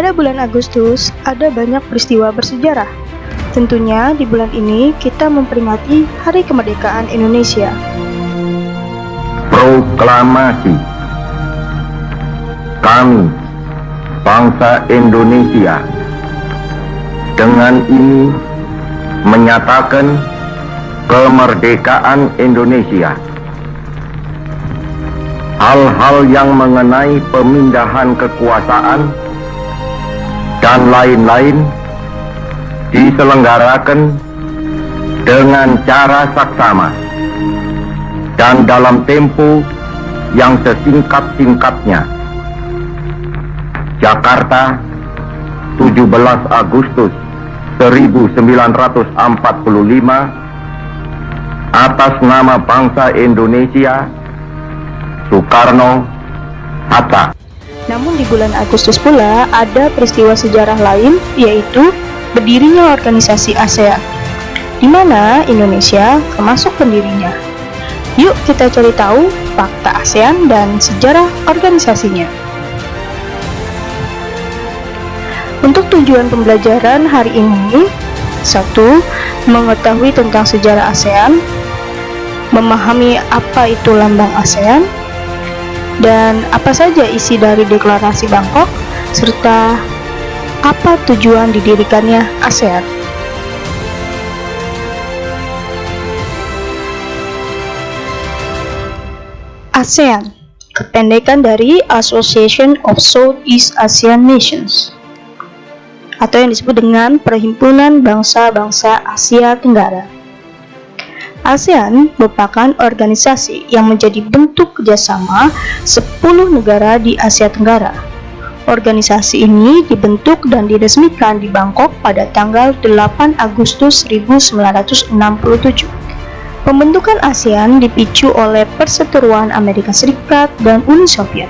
Pada bulan Agustus, ada banyak peristiwa bersejarah. Tentunya di bulan ini kita memperingati Hari Kemerdekaan Indonesia. Proklamasi. Kami, bangsa Indonesia, dengan ini menyatakan kemerdekaan Indonesia. Hal-hal yang mengenai pemindahan kekuasaan dan lain-lain diselenggarakan dengan cara saksama dan dalam tempo yang sesingkat-singkatnya. Jakarta, 17 Agustus 1945, atas nama bangsa Indonesia, Soekarno, Hatta. Namun di bulan Agustus pula ada peristiwa sejarah lain, yaitu berdirinya organisasi ASEAN, di mana Indonesia termasuk pendirinya. Yuk kita cari tahu fakta ASEAN dan sejarah organisasinya. Untuk tujuan pembelajaran hari ini, 1. Mengetahui tentang sejarah ASEAN, memahami apa itu lambang ASEAN, dan apa saja isi dari deklarasi Bangkok, serta apa tujuan didirikannya ASEAN. ASEAN, kependekan dari Association of Southeast Asian Nations, atau yang disebut dengan Perhimpunan Bangsa-Bangsa Asia Tenggara. ASEAN merupakan organisasi yang menjadi bentuk kerjasama 10 negara di Asia Tenggara. Organisasi ini dibentuk dan diresmikan di Bangkok pada tanggal 8 Agustus 1967. Pembentukan ASEAN dipicu oleh perseteruan Amerika Serikat dan Uni Soviet.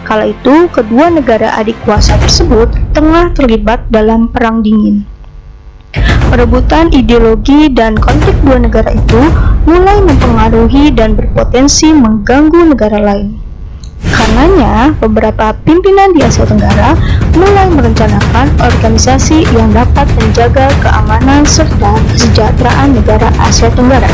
Kala itu, kedua negara adik kuasa tersebut tengah terlibat dalam Perang Dingin. Perebutan ideologi dan konflik dua negara itu mulai mempengaruhi dan berpotensi mengganggu negara lain. Karenanya, beberapa pimpinan di Asia Tenggara mulai merencanakan organisasi yang dapat menjaga keamanan serta kesejahteraan negara Asia Tenggara.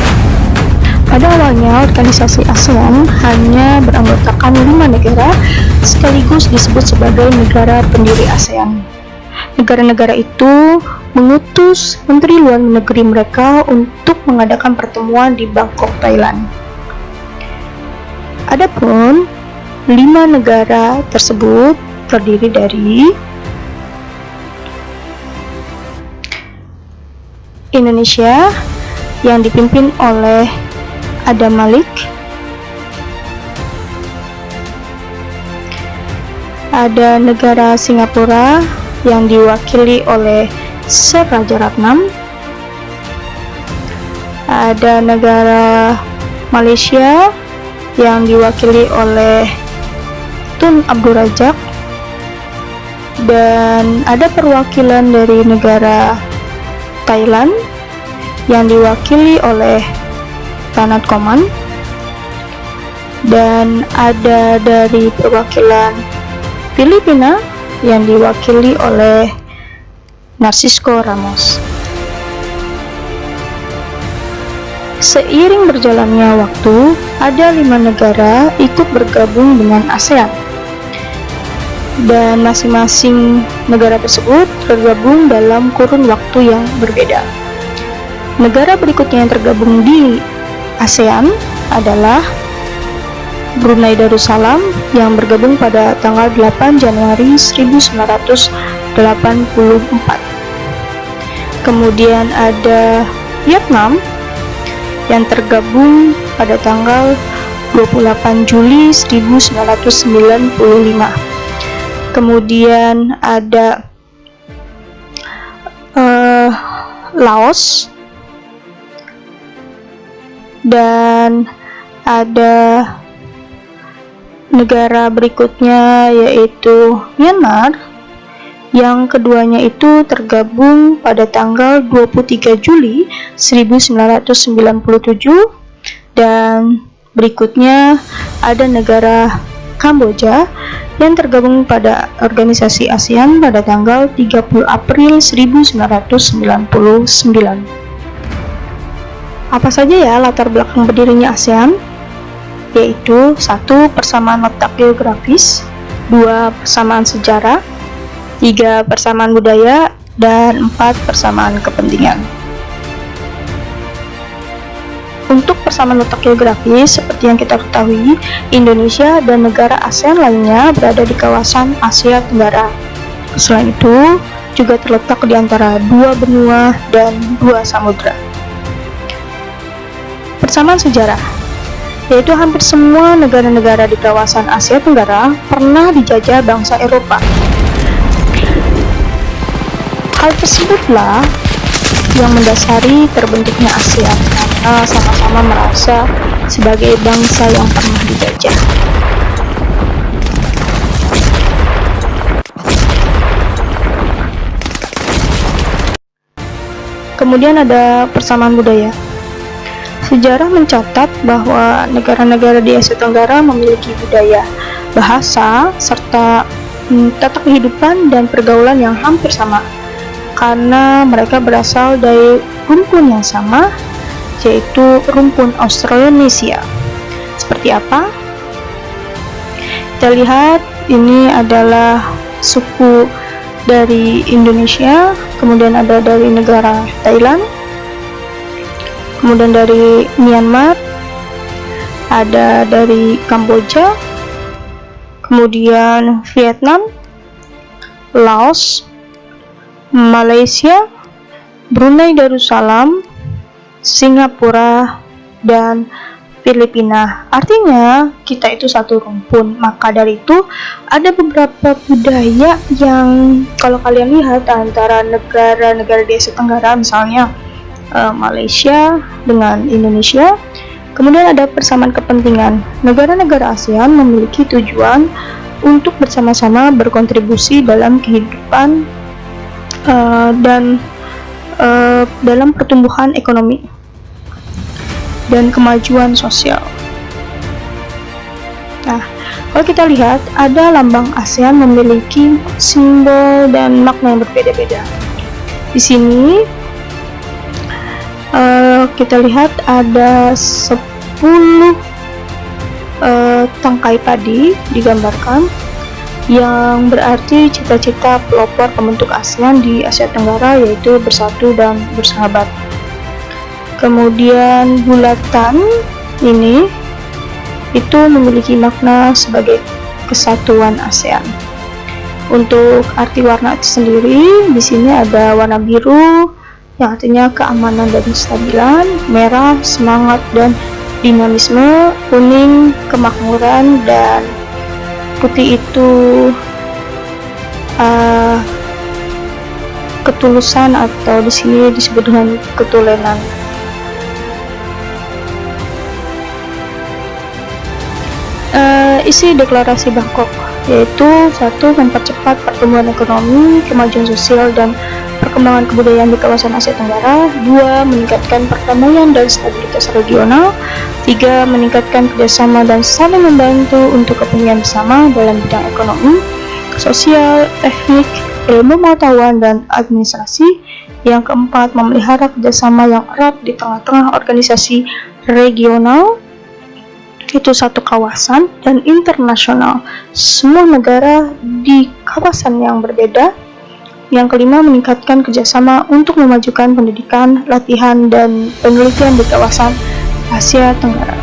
Pada awalnya, organisasi ASEAN hanya beranggotakan 5 negara, sekaligus disebut sebagai negara pendiri ASEAN. Negara-negara itu mengutus Menteri Luar Negeri mereka untuk mengadakan pertemuan di Bangkok, Thailand. Adapun 5 negara tersebut terdiri dari Indonesia yang dipimpin oleh Adam Malik, ada negara Singapura yang diwakili oleh Sir Rajaratnam, ada negara Malaysia yang diwakili oleh Tun Abdul Razak, dan ada perwakilan dari negara Thailand yang diwakili oleh Tanat Koman, dan ada dari perwakilan Filipina yang diwakili oleh Narcisco Ramos. Seiring berjalannya waktu, ada 5 negara ikut bergabung dengan ASEAN, dan masing-masing negara tersebut tergabung dalam kurun waktu yang berbeda. Negara berikutnya yang tergabung di ASEAN adalah Brunei Darussalam yang bergabung pada tanggal 8 Januari 1984. Kemudian ada Vietnam yang tergabung pada tanggal 28 Juli 1995. Kemudian ada Laos, dan ada negara berikutnya yaitu Myanmar, yang keduanya itu tergabung pada tanggal 23 Juli 1997, dan berikutnya ada negara Kamboja yang tergabung pada organisasi ASEAN pada tanggal 30 April 1999. Apa saja ya latar belakang berdirinya ASEAN? Yaitu 1. Persamaan letak geografis, 2. Persamaan sejarah, 3. Persamaan budaya, dan 4. Persamaan kepentingan. Untuk persamaan letak geografis, seperti yang kita ketahui, Indonesia dan negara ASEAN lainnya berada di kawasan Asia Tenggara. Selain itu, juga terletak di antara 2 benua dan 2 samudra. Persamaan sejarah, yaitu hampir semua negara-negara di kawasan Asia Tenggara pernah dijajah bangsa Eropa. Hal tersebutlah yang mendasari terbentuknya ASEAN, karena sama-sama merasa sebagai bangsa yang pernah dijajah. Kemudian ada persamaan budaya. Sejarah mencatat bahwa negara-negara di Asia Tenggara memiliki budaya, bahasa, serta tata kehidupan dan pergaulan yang hampir sama, karena mereka berasal dari rumpun yang sama, yaitu rumpun Austronesia. Seperti apa? Kita lihat, ini adalah suku dari Indonesia, kemudian ada dari negara Thailand, kemudian dari Myanmar, ada dari Kamboja, kemudian Vietnam, Laos, Malaysia, Brunei Darussalam, Singapura, dan Filipina. Artinya kita itu satu rumpun. Maka dari itu ada beberapa budaya yang kalau kalian lihat antara negara-negara di Asia Tenggara, misalnya Malaysia dengan Indonesia. Kemudian ada persamaan kepentingan. Negara-negara ASEAN memiliki tujuan untuk bersama-sama berkontribusi dalam kehidupan dan dalam pertumbuhan ekonomi dan kemajuan sosial. Nah, kalau kita lihat, ada lambang ASEAN memiliki simbol dan makna yang berbeda-beda. Di sini kita lihat ada 10 tangkai padi digambarkan, yang berarti cita-cita pelopor pembentuk ASEAN di Asia Tenggara, yaitu bersatu dan bersahabat. Kemudian bulatan ini itu memiliki makna sebagai kesatuan ASEAN. Untuk arti warna itu sendiri, di sini ada warna biru yang artinya keamanan dan kestabilan, merah semangat dan dinamisme, kuning kemakmuran, dan putih itu ketulusan, atau di sini disebut dengan ketulenan. Isi deklarasi Bangkok yaitu 1. Mempercepat pertumbuhan ekonomi, kemajuan sosial, dan perkembangan kebudayaan di kawasan Asia Tenggara. 2. Meningkatkan perdamaian dan stabilitas regional. 3. Meningkatkan kerjasama dan saling membantu untuk kepentingan bersama dalam bidang ekonomi, sosial, teknik, ilmu pengetahuan, dan administrasi. Yang keempat, memelihara kerjasama yang erat di tengah-tengah organisasi regional, itu satu kawasan, dan internasional, semua negara di kawasan yang berbeda. Yang kelima, meningkatkan kerjasama untuk memajukan pendidikan, latihan, dan penelitian di kawasan Asia Tenggara.